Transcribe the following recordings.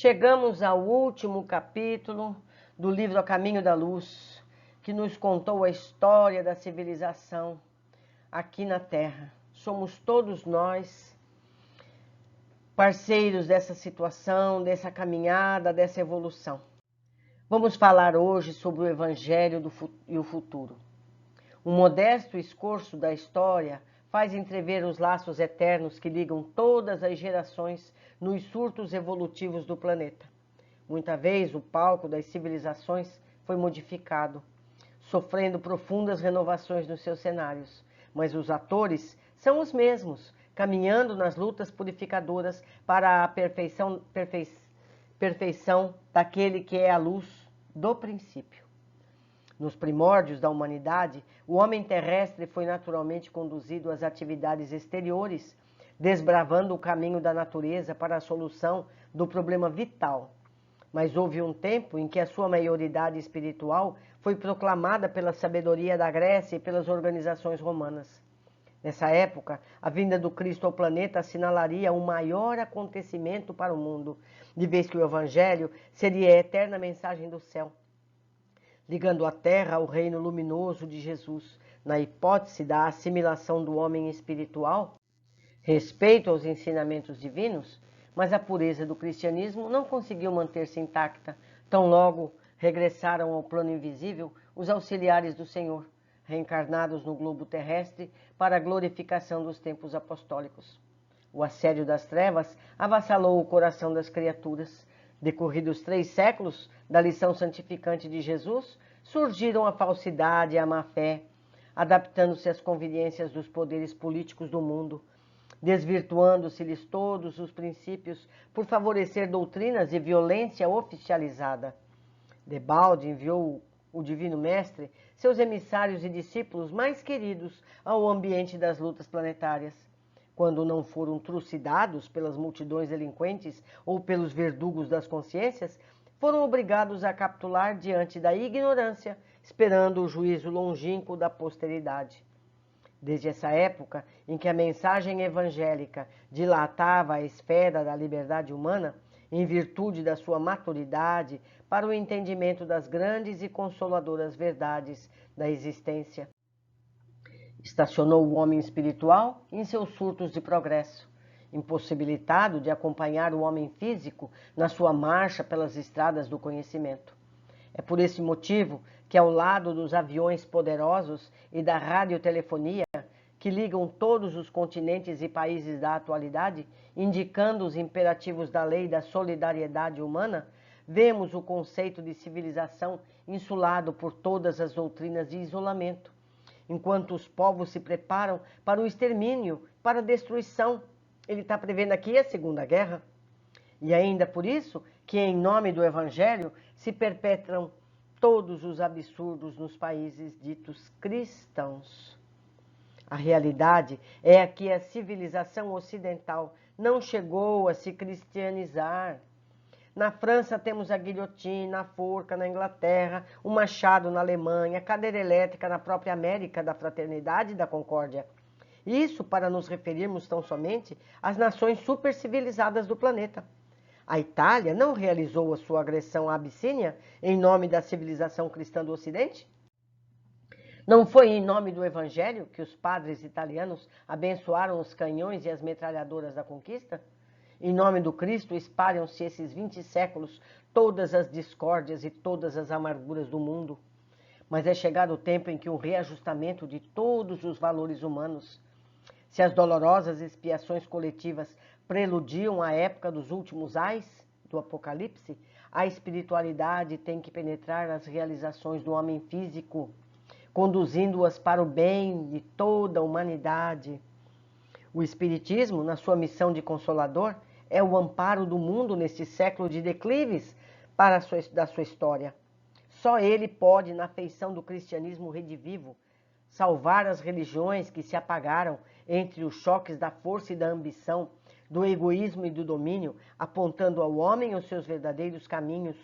Chegamos ao último capítulo do livro A Caminho da Luz, que nos contou a história da civilização aqui na Terra. Somos todos nós parceiros dessa situação, dessa caminhada, dessa evolução. Vamos falar hoje sobre o Evangelho e o futuro. Um modesto escorço da história faz entrever os laços eternos que ligam todas as gerações nos surtos evolutivos do planeta. Muita vez o palco das civilizações foi modificado, sofrendo profundas renovações nos seus cenários, mas os atores são os mesmos, caminhando nas lutas purificadoras para a perfeição daquele que é a luz do princípio. Nos primórdios da humanidade, o homem terrestre foi naturalmente conduzido às atividades exteriores, desbravando o caminho da natureza para a solução do problema vital. Mas houve um tempo em que a sua maioridade espiritual foi proclamada pela sabedoria da Grécia e pelas organizações romanas. Nessa época, a vinda do Cristo ao planeta assinalaria o maior acontecimento para o mundo, de vez que o Evangelho seria a eterna mensagem do céu, ligando a Terra ao reino luminoso de Jesus, na hipótese da assimilação do homem espiritual, respeito aos ensinamentos divinos, mas a pureza do cristianismo não conseguiu manter-se intacta. Tão logo regressaram ao plano invisível os auxiliares do Senhor, reencarnados no globo terrestre para a glorificação dos tempos apostólicos. O assédio das trevas avassalou o coração das criaturas. Decorridos 3 séculos da lição santificante de Jesus, surgiram a falsidade e a má-fé, adaptando-se às conveniências dos poderes políticos do mundo, desvirtuando-se-lhes todos os princípios por favorecer doutrinas de violência oficializada. Debalde enviou o Divino Mestre seus emissários e discípulos mais queridos ao ambiente das lutas planetárias. Quando não foram trucidados pelas multidões delinquentes ou pelos verdugos das consciências, foram obrigados a capitular diante da ignorância, esperando o juízo longínquo da posteridade. Desde essa época em que a mensagem evangélica dilatava a esfera da liberdade humana, em virtude da sua maturidade para o entendimento das grandes e consoladoras verdades da existência, estacionou o homem espiritual em seus surtos de progresso, impossibilitado de acompanhar o homem físico na sua marcha pelas estradas do conhecimento. É por esse motivo que, ao lado dos aviões poderosos e da radiotelefonia, que ligam todos os continentes e países da atualidade, indicando os imperativos da lei da solidariedade humana, vemos o conceito de civilização insulado por todas as doutrinas de isolamento, enquanto os povos se preparam para o extermínio, para a destruição. Ele está prevendo aqui a Segunda Guerra. E ainda por isso que, em nome do Evangelho, se perpetram todos os absurdos nos países ditos cristãos. A realidade é que a civilização ocidental não chegou a se cristianizar. Na França temos a guilhotina, a forca na Inglaterra, o machado na Alemanha, a cadeira elétrica na própria América da Fraternidade e da Concórdia. Isso para nos referirmos tão somente às nações supercivilizadas do planeta. A Itália não realizou a sua agressão à Abissínia em nome da civilização cristã do Ocidente? Não foi em nome do Evangelho que os padres italianos abençoaram os canhões e as metralhadoras da conquista? Em nome do Cristo espalham-se esses 20 séculos todas as discórdias e todas as amarguras do mundo. Mas é chegado o tempo em que o reajustamento de todos os valores humanos, se as dolorosas expiações coletivas preludiam a época dos últimos ais do Apocalipse, a espiritualidade tem que penetrar as realizações do homem físico, conduzindo-as para o bem de toda a humanidade. O Espiritismo, na sua missão de consolador, é o amparo do mundo neste século de declives da sua história. Só ele pode, na feição do cristianismo redivivo, salvar as religiões que se apagaram entre os choques da força e da ambição, do egoísmo e do domínio, apontando ao homem os seus verdadeiros caminhos.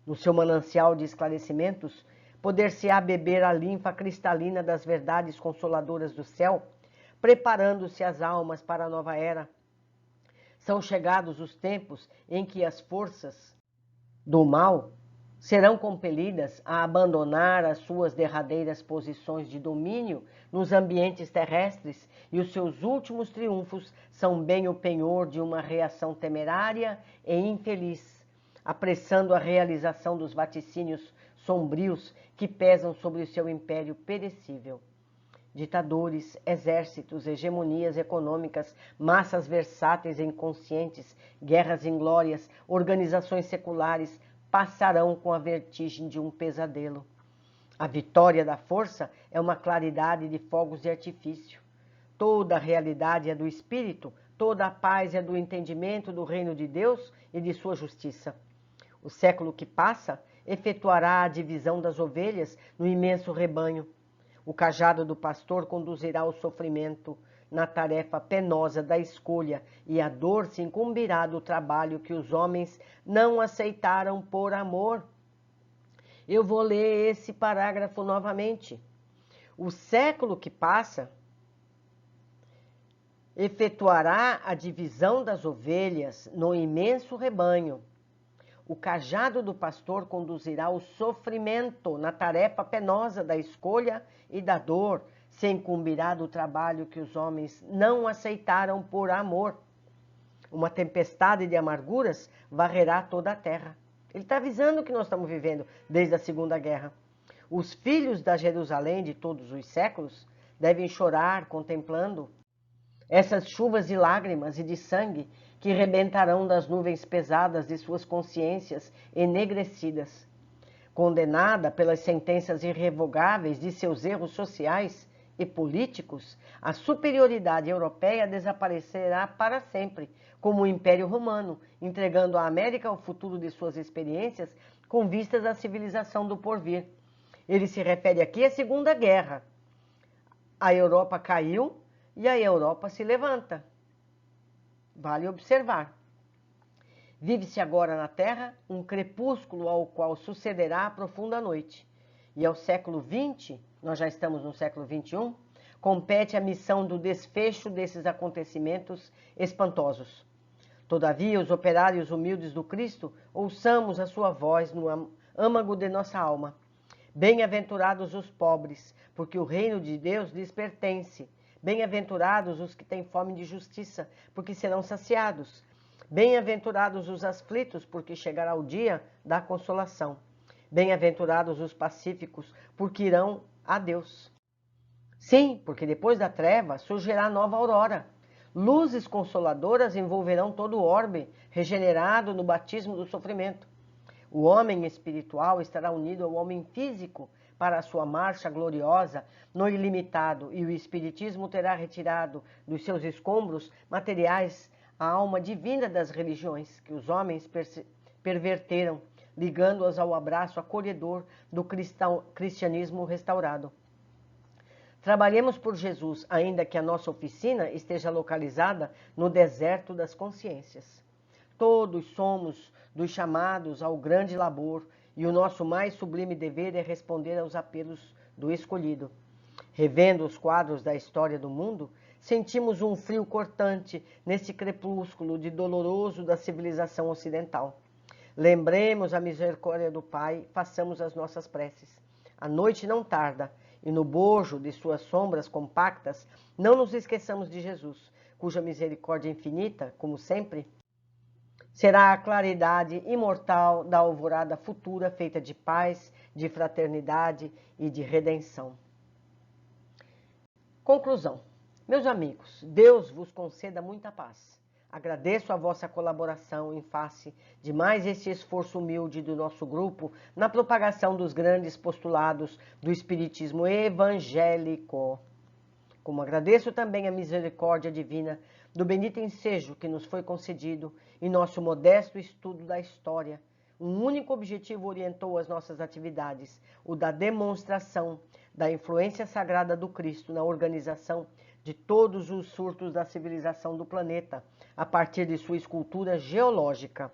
No seu manancial de esclarecimentos, poder-se-á beber a linfa cristalina das verdades consoladoras do céu, preparando-se as almas para a nova era. São chegados os tempos em que as forças do mal serão compelidas a abandonar as suas derradeiras posições de domínio nos ambientes terrestres e os seus últimos triunfos são bem o penhor de uma reação temerária e infeliz, apressando a realização dos vaticínios sombrios que pesam sobre o seu império perecível. Ditadores, exércitos, hegemonias econômicas, massas versáteis e inconscientes, guerras inglórias, organizações seculares passarão com a vertigem de um pesadelo. A vitória da força é uma claridade de fogos de artifício. Toda a realidade é do Espírito, toda a paz é do entendimento do reino de Deus e de sua justiça. O século que passa efetuará a divisão das ovelhas no imenso rebanho. O cajado do pastor conduzirá ao sofrimento na tarefa penosa da escolha, e a dor se incumbirá do trabalho que os homens não aceitaram por amor. Eu vou ler esse parágrafo novamente. O século que passa efetuará a divisão das ovelhas no imenso rebanho. O cajado do pastor conduzirá ao sofrimento na tarefa penosa da escolha e da dor, se incumbirá do trabalho que os homens não aceitaram por amor. Uma tempestade de amarguras varrerá toda a terra. Ele está avisando o que nós estamos vivendo desde a Segunda Guerra. Os filhos da Jerusalém de todos os séculos devem chorar contemplando essas chuvas de lágrimas e de sangue que rebentarão das nuvens pesadas de suas consciências enegrecidas. Condenada pelas sentenças irrevogáveis de seus erros sociais e políticos, a superioridade europeia desaparecerá para sempre, como o Império Romano, entregando à América o futuro de suas experiências com vistas à civilização do porvir. Ele se refere aqui à Segunda Guerra. A Europa caiu e a Europa se levanta. Vale observar. Vive-se agora na Terra um crepúsculo ao qual sucederá a profunda noite. E ao século XX, nós já estamos no século XXI, compete a missão do desfecho desses acontecimentos espantosos. Todavia, os operários humildes do Cristo, ouçamos a sua voz no âmago de nossa alma. Bem-aventurados os pobres, porque o reino de Deus lhes pertence. Bem-aventurados os que têm fome de justiça, porque serão saciados. Bem-aventurados os aflitos, porque chegará o dia da consolação. Bem-aventurados os pacíficos, porque irão a Deus. Sim, porque depois da treva surgirá nova aurora. Luzes consoladoras envolverão todo o orbe, regenerado no batismo do sofrimento. O homem espiritual estará unido ao homem físico para a sua marcha gloriosa no ilimitado, e o espiritismo terá retirado dos seus escombros materiais a alma divina das religiões que os homens perverteram, ligando-as ao abraço acolhedor do cristianismo restaurado. Trabalhemos por Jesus, ainda que a nossa oficina esteja localizada no deserto das consciências. Todos somos dos chamados ao grande labor, e o nosso mais sublime dever é responder aos apelos do escolhido. Revendo os quadros da história do mundo, sentimos um frio cortante nesse crepúsculo de doloroso da civilização ocidental. Lembremos a misericórdia do Pai, façamos as nossas preces. A noite não tarda, e no bojo de suas sombras compactas, não nos esqueçamos de Jesus, cuja misericórdia infinita, como sempre, será a claridade imortal da alvorada futura, feita de paz, de fraternidade e de redenção. Conclusão. Meus amigos, Deus vos conceda muita paz. Agradeço a vossa colaboração em face de mais este esforço humilde do nosso grupo na propagação dos grandes postulados do Espiritismo evangélico. Como agradeço também a misericórdia divina do bendito ensejo que nos foi concedido em nosso modesto estudo da história. Um único objetivo orientou as nossas atividades, o da demonstração da influência sagrada do Cristo na organização de todos os surtos da civilização do planeta, a partir de sua escultura geológica.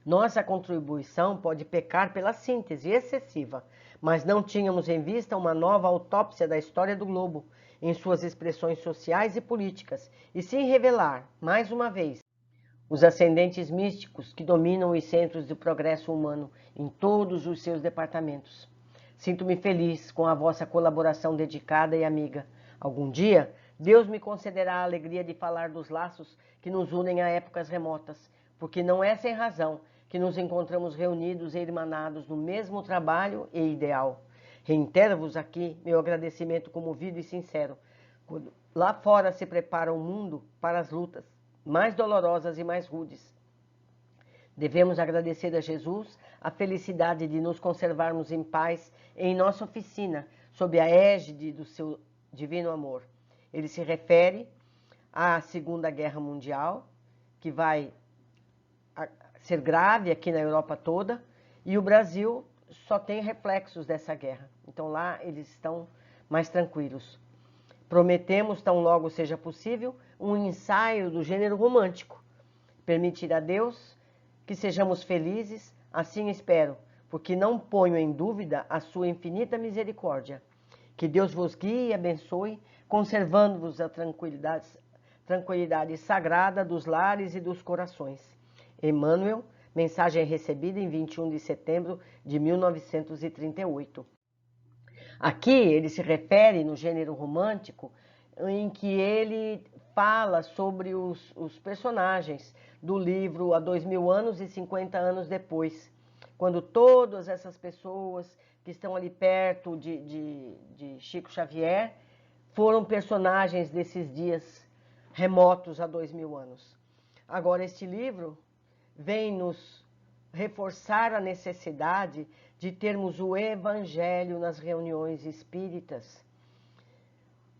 Nossa contribuição pode pecar pela síntese excessiva, mas não tínhamos em vista uma nova autópsia da história do globo, em suas expressões sociais e políticas, e sim revelar, mais uma vez, os ascendentes místicos que dominam os centros do progresso humano em todos os seus departamentos. Sinto-me feliz com a vossa colaboração dedicada e amiga. Algum dia, Deus me concederá a alegria de falar dos laços que nos unem a épocas remotas, porque não é sem razão que nos encontramos reunidos e irmanados no mesmo trabalho e ideal. Reitero-vos aqui meu agradecimento comovido e sincero, quando lá fora se prepara o mundo para as lutas mais dolorosas e mais rudes. Devemos agradecer a Jesus a felicidade de nos conservarmos em paz em nossa oficina, sob a égide do seu divino amor. Ele se refere à Segunda Guerra Mundial, que vai ser grave aqui na Europa toda, e o Brasil só tem reflexos dessa guerra. Então lá eles estão mais tranquilos. Prometemos, tão logo seja possível, um ensaio do gênero romântico. Permitir a Deus que sejamos felizes, assim espero, porque não ponho em dúvida a sua infinita misericórdia. Que Deus vos guie e abençoe, conservando-vos a tranquilidade sagrada dos lares e dos corações. Emmanuel, mensagem recebida em 21 de setembro de 1938. Aqui ele se refere no gênero romântico, em que ele fala sobre os personagens do livro Há 2000 anos e 50 anos depois, quando todas essas pessoas que estão ali perto de Chico Xavier foram personagens desses dias remotos há 2000 anos. Agora, este livro vem nos reforçar a necessidade de termos o Evangelho nas reuniões espíritas.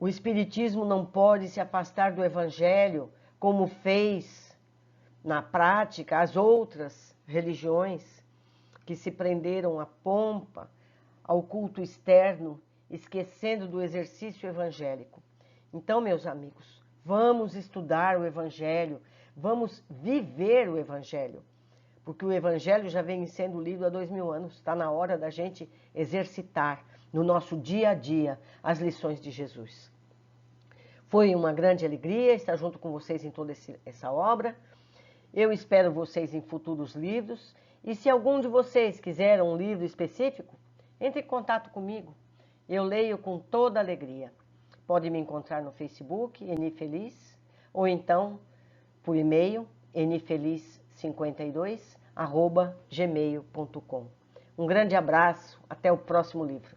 O Espiritismo não pode se afastar do Evangelho como fez na prática as outras religiões que se prenderam à pompa, ao culto externo, esquecendo do exercício evangélico. Então, meus amigos, vamos estudar o Evangelho, vamos viver o Evangelho. Porque o Evangelho já vem sendo lido há 2000 anos. Está na hora da gente exercitar no nosso dia a dia as lições de Jesus. Foi uma grande alegria estar junto com vocês em toda essa obra. Eu espero vocês em futuros livros. E se algum de vocês quiser um livro específico, entre em contato comigo. Eu leio com toda alegria. Pode me encontrar no Facebook, Enifeliz, ou então por e-mail, enifeliz52@gmail.com. Um grande abraço, até o próximo livro.